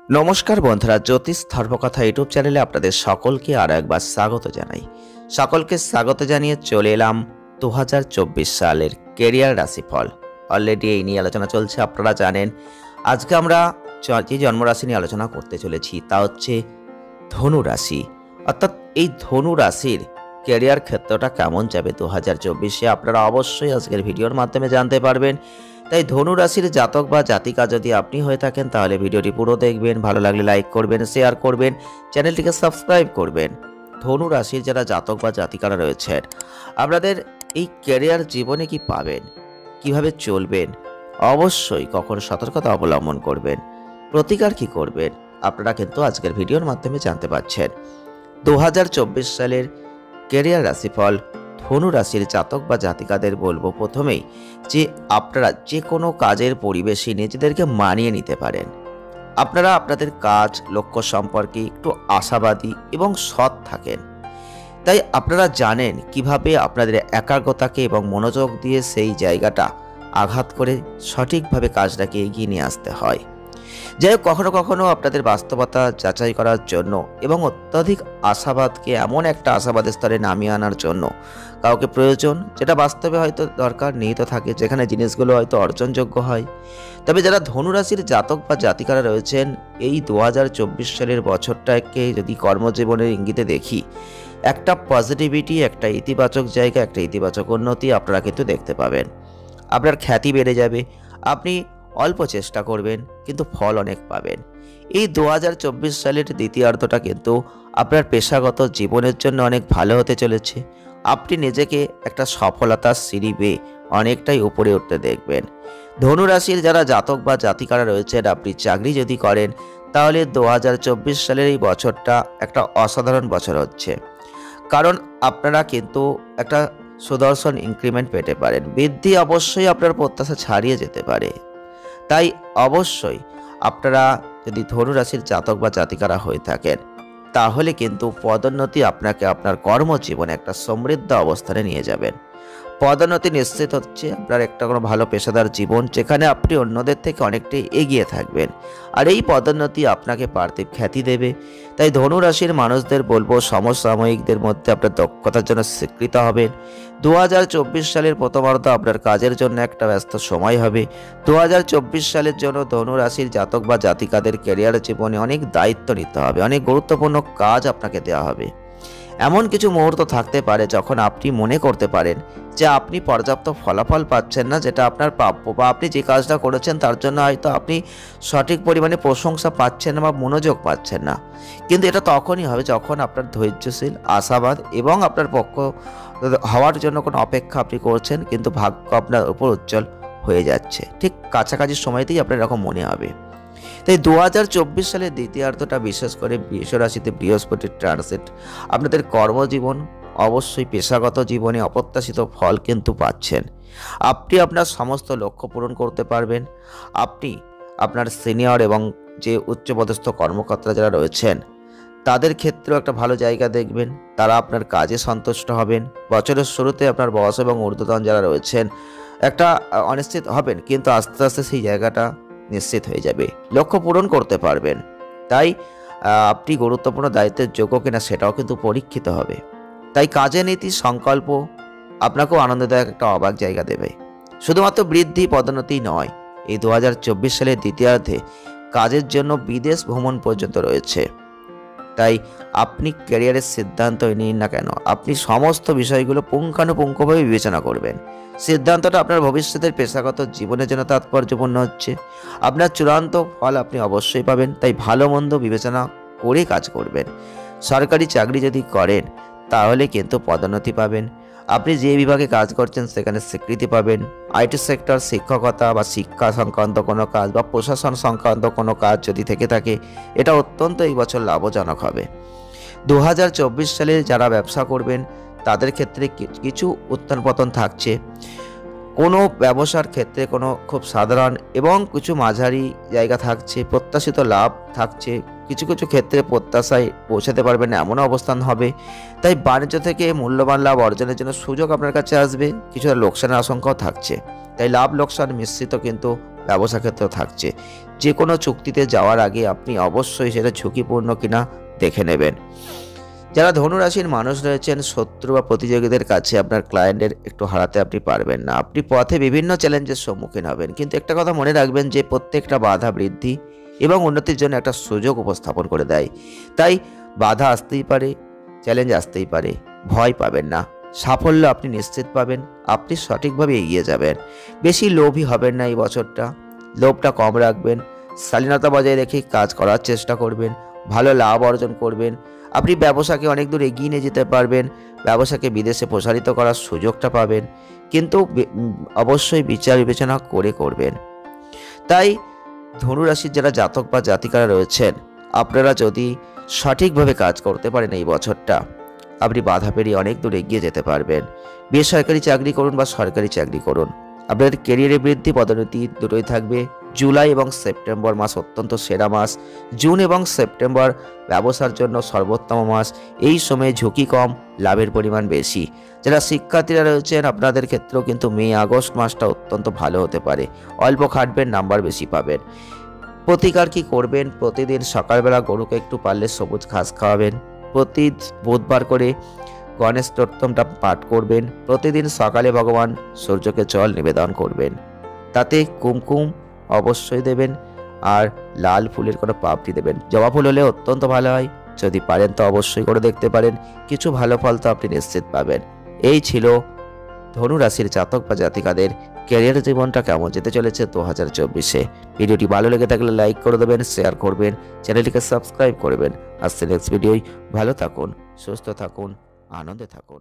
নমস্কার বন্ধুরা, জ্যোতিষ ধর্মকথা ইউটিউব চ্যানেলে আপনাদের সকলকে আরও একবার স্বাগত জানাই। সকলকে স্বাগত জানিয়ে চলে এলাম 2024 সালের কেরিয়ার রাশিফল। অলরেডি এই নিয়ে আলোচনা চলছে, আপনারা জানেন। আজকে আমরা যে জন্মরাশি নিয়ে আলোচনা করতে চলেছি তা হচ্ছে ধনু রাশি। অর্থাৎ এই ধনু রাশির কেরিয়ার ক্ষেত্রটা কেমন যাবে 2024-এ আপনারা অবশ্যই আজকের ভিডিওর মাধ্যমে জানতে পারবেন। তাই ধনু রাশির জাতক বা জাতিকা যদি আপনি হয়ে থাকেন তাহলে ভিডিওটি পুরো দেখবেন, ভালো লাগলে লাইক করবেন, শেয়ার করবেন, চ্যানেলটিকে সাবস্ক্রাইব করবেন। ধনু রাশির যারা জাতক বা জাতিকারা রয়েছেন, আপনাদের এই ক্যারিয়ার জীবনে কি পাবেন, কিভাবে চলবেন, অবশ্যই কখন সতর্কতা অবলম্বন করবেন, প্রতিকার কি করবেন, আপনারা কিন্তু আজকের ভিডিওর মাধ্যমে জানতে পারছেন। 2024 সালের ক্যারিয়ার রাশিফল ধনু রাশির জাতক বা জাতিকাদের বলবো প্রথমেই যে আপনারা যে কোনো কাজের পরিবেশে নিজেদেরকে মানিয়ে নিতে পারেন। আপনারা আপনাদের কাজ লক্ষ্য সম্পর্কে একটু আশাবাদী এবং সৎ থাকেন। তাই আপনারা জানেন কিভাবে আপনাদের একাগ্রতাকে এবং মনোযোগ দিয়ে সেই জায়গাটা আঘাত করে সঠিকভাবে কাজটাকে এগিয়ে নিয়ে আসতে হয়। যাই হোক, কখনো কখনো আপনাদের বাস্তবতা যাচাই করার জন্য এবং অত্যধিক আশাবাদকে এমন একটা আশাবাদের স্তরে নামিয়ে আনার জন্য কাউকে প্রয়োজন, যেটা বাস্তবে হয়তো দরকার নিহিত থাকে, যেখানে জিনিসগুলো হয়তো অর্জনযোগ্য হয়। তবে যারা ধনুরাশির জাতক বা জাতিকারা রয়েছেন, এই 2024 সালের বছরটাকে যদি কর্মজীবনের ইঙ্গিতে দেখি, একটা পজিটিভিটি, একটা ইতিবাচক জায়গা, একটা ইতিবাচক উন্নতি আপনারা কিন্তু দেখতে পাবেন। আপনার খ্যাতি বেড়ে যাবে, আপনি অল্প চেষ্টা করবেন কিন্তু ফল অনেক পাবেন। এই 2024 সালের দ্বিতীয়ার্ধটা কিন্তু আপনার পেশাগত জীবনের জন্য অনেক ভালো হতে চলেছে। আপনি নিজেকে একটা সফলতার সিঁড়ি বেয়ে অনেকটাই উপরে উঠতে দেখবেন। ধনুরাশির যারা জাতক বা জাতিকারা রয়েছেন, আপনি চাকরি যদি করেন তাহলে 2024 সালের এই বছরটা একটা অসাধারণ বছর হচ্ছে। কারণ আপনারা কিন্তু একটা সুদর্শন ইনক্রিমেন্ট পেতে পারেন। বৃদ্ধি অবশ্যই আপনার প্রত্যাশা ছাড়িয়ে যেতে পারে। তাই অবশ্যই আপনারা যদি ধনু রাশির জাতক বা জাতিকারা হয়ে থাকেন তাহলে কিন্তু পদোন্নতি আপনাকে আপনার কর্মজীবনে একটা সমৃদ্ধ অবস্থানে নিয়ে যাবেন। পদোন্নতি নিশ্চিত হচ্ছে আপনার একটা কোনো ভালো পেশাদার জীবন, যেখানে আপনি অন্যদের থেকে অনেকটাই এগিয়ে থাকবেন। আর এই পদোন্নতি আপনাকে পার্থিব খ্যাতি দেবে। তাই ধনু রাশির মানুষদের বলবো, সমসাময়িকদের মধ্যে আপনার দক্ষতার জন্য স্বীকৃত হবেন। 2024 সালের প্রথমার্ধ আপনার কাজের জন্য একটা ব্যস্ত সময় হবে। 2024 সালের জন্য ধনু রাশির জাতক বা জাতিকাদের ক্যারিয়ার জীবনে অনেক দায়িত্ব নিতে হবে, অনেক গুরুত্বপূর্ণ কাজ আপনাকে দেওয়া হবে। এমন কিছু মুহূর্ত থাকতে পারে যখন আপনি মনে করতে পারেন যে আপনি পর্যাপ্ত ফলাফল পাচ্ছেন না, যেটা আপনার প্রাপ্য, বা আপনি যে কাজটা করেছেন তার জন্য হয়তো আপনি সঠিক পরিমাণে প্রশংসা পাচ্ছেন না বা মনোযোগ পাচ্ছেন না। কিন্তু এটা তখনই হবে যখন আপনার ধৈর্যশীল, আশাবাদ এবং আপনার পক্ষ হওয়ার জন্য কোনো অপেক্ষা আপনি করছেন, কিন্তু ভাগ্য আপনার উপর উজ্জ্বল হয়ে যাচ্ছে। ঠিক কাছাকাছি সময়তেই আপনার এরকম মনে হবে। তাই 2024 সালের দ্বিতীয়ার্ধটা বিশেষ করে বৃষ রাশিতে বৃহস্পতির ট্রানজিট আপনাদের কর্মজীবন, অবশ্যই পেশাগত জীবনে অপ্রত্যাশিত ফল কিন্তু পাচ্ছেন। আপনি আপনার সমস্ত লক্ষ্য পূরণ করতে পারবেন। আপনি আপনার সিনিয়র এবং যে উচ্চপদস্থ কর্মকর্তারা যারা রয়েছেন তাদের ক্ষেত্রেও একটা ভালো জায়গা দেখবেন। তারা আপনার কাজে সন্তুষ্ট হবেন। বছরের শুরুতে আপনার বস এবং ঊর্ধ্বতন যারা রয়েছেন একটা অনিশ্চিত হবেন, কিন্তু আস্তে আস্তে সেই জায়গাটা নিশ্চিত হয়ে যাবে, লক্ষ্য পূরণ করতে পারবেন। তাই আপনি গুরুত্বপূর্ণ দায়িত্বের যোগ্য কিনা সেটাও কিন্তু পরীক্ষিত হবে। তাই কাজের নীতি সংকল্প আপনাকেও আনন্দদায়ক একটা অবাক জায়গা দেবে। শুধুমাত্র বৃদ্ধি পদোন্নতি নয়, এই 2024 সালের দ্বিতীয়ার্ধে কাজের জন্য বিদেশ ভ্রমণ পর্যন্ত রয়েছে। তাই আপনি ক্যারিয়ারের সিদ্ধান্ত নিন না কেন, আপনি সমস্ত বিষয়গুলো পুঙ্খানুপুঙ্খভাবে বিবেচনা করবেন। সিদ্ধান্তটা আপনার ভবিষ্যতের পেশাগত জীবনের জন্য তাৎপর্যপূর্ণ হচ্ছে। আপনার চূড়ান্ত ফল আপনি অবশ্যই পাবেন। তাই ভালো মন্দ বিবেচনা করে কাজ করবেন। সরকারি চাকরি যদি করেন তাহলে কিন্তু পদোন্নতি পাবেন। আপনি যে বিভাগে কাজ করছেন সেখানে স্বীকৃতি পাবেন। আইটি সেক্টর, শিক্ষকতা বা শিক্ষা সংক্রান্ত কোনো কাজ বা প্রশাসন সংক্রান্ত কোনো কাজ যদি থেকে থাকে, এটা অত্যন্ত এই বছর লাভজনক হবে। 2024 সালে যারা ব্যবসা করবেন তাদের ক্ষেত্রে কিছু উত্থান পতন থাকছে। কোনো ব্যবসার ক্ষেত্রে কোনো খুব সাধারণ এবং কিছু মাঝারি জায়গা থাকছে। প্রত্যাশিত লাভ থাকছে, কিছু কিছু ক্ষেত্রে প্রত্যাশায় পৌঁছাতে পারবেন না এমন অবস্থান হবে। তাই বাণিজ্য থেকে মূল্যবান লাভ অর্জনের জন্য সুযোগ আপনার কাছে আসবে, কিছুটা লোকসানের আশঙ্কাও থাকছে। তাই লাভ লোকসান মিশ্রিত কিন্তু ব্যবসা ক্ষেত্রেও থাকছে। যে কোনো চুক্তিতে যাওয়ার আগে আপনি অবশ্যই সেটা ঝুঁকিপূর্ণ কিনা দেখে নেবেন। যারা ধনুরাশির মানুষ রয়েছেন, শত্রু বা প্রতিযোগীদের কাছে আপনার ক্লায়েন্টের একটু হারাতে আপনি পারবেন না। আপনি পথে বিভিন্ন চ্যালেঞ্জের সম্মুখীন হবেন, কিন্তু একটা কথা মনে রাখবেন যে প্রত্যেকটা বাধা বৃদ্ধি এবং উন্নতির জন্য একটা সুযোগ উপস্থাপন করে দেয়। তাই বাধা আসতেই পারে, চ্যালেঞ্জ আসতেই পারে, ভয় পাবেন না। সাফল্য আপনি নিশ্চিত পাবেন, আপনি সঠিকভাবে এগিয়ে যাবেন। বেশি লোভী হবেন না এই বছরটা, লোভটা কম রাখবেন। শালীনতা বজায় রেখে কাজ করার চেষ্টা করবেন, ভালো লাভ অর্জন করবেন। আপনি ব্যবসাকে অনেক দূর এগিয়ে নিয়ে যেতে পারবেন, ব্যবসাকে বিদেশে প্রসারিত করার সুযোগটা পাবেন, কিন্তু অবশ্যই বিচার বিবেচনা করে করবেন। তাই ধনুরাশির যারা জাতক বা জাতিকারা রয়েছেন, আপনারা যদি সঠিকভাবে কাজ করতে পারেন এই বছরটা, আপনি বাধা পেরিয়ে অনেক দূর এগিয়ে যেতে পারবেন। বেসরকারি চাকরি করুন বা সরকারি চাকরি করুন, আপনাদের ক্যারিয়ারে বৃদ্ধি পদোন্নতি দুটোই থাকবে। জুলাই এবং সেপ্টেম্বর মাস অত্যন্ত সেরা মাস। জুন এবং সেপ্টেম্বর ব্যবসার জন্য সর্বোত্তম মাস। এই সময়ে ঝুঁকি কম, লাভের পরিমাণ বেশি। যারা শিক্ষার্থীরা রয়েছেন, আপনাদের ক্ষেত্রেও কিন্তু মে আগস্ট মাসটা অত্যন্ত ভালো হতে পারে। অল্প খাটবেন, নাম্বার বেশি পাবেন। প্রতিকার কি করবেন? প্রতিদিন সকালবেলা গরুকে একটু পারলে সবুজ ঘাস খাওয়াবেন। প্রতি বুধবার করে গণেশ স্তোত্রমটা পাঠ করবেন। প্রতিদিন সকালে ভগবান সূর্যকে জল নিবেদন করবেন। তাতে কুমকুম অবশ্যই দেবেন, আর লাল ফুলের কোনো পাপড়ি দেবেন। জবা ফুল হলে অত্যন্ত ভালো হয়, যদি পারেন তো অবশ্যই করে দেখতে পারেন, কিছু ভালো ফল তো আপনি নিশ্চিত পাবেন। এই ছিল ধনু রাশির জাতক বা জাতিকাদের ক্যারিয়ার জীবনটা কেমন যেতে চলেছে 2024-এ। ভিডিওটি ভালো লেগে থাকলে লাইক করে দেবেন, শেয়ার করবেন, চ্যানেলটিকে সাবস্ক্রাইব করবেন। আসছে নেক্সট ভিডিওয়। ভালো থাকুন, সুস্থ থাকুন, আনন্দে থাকুন।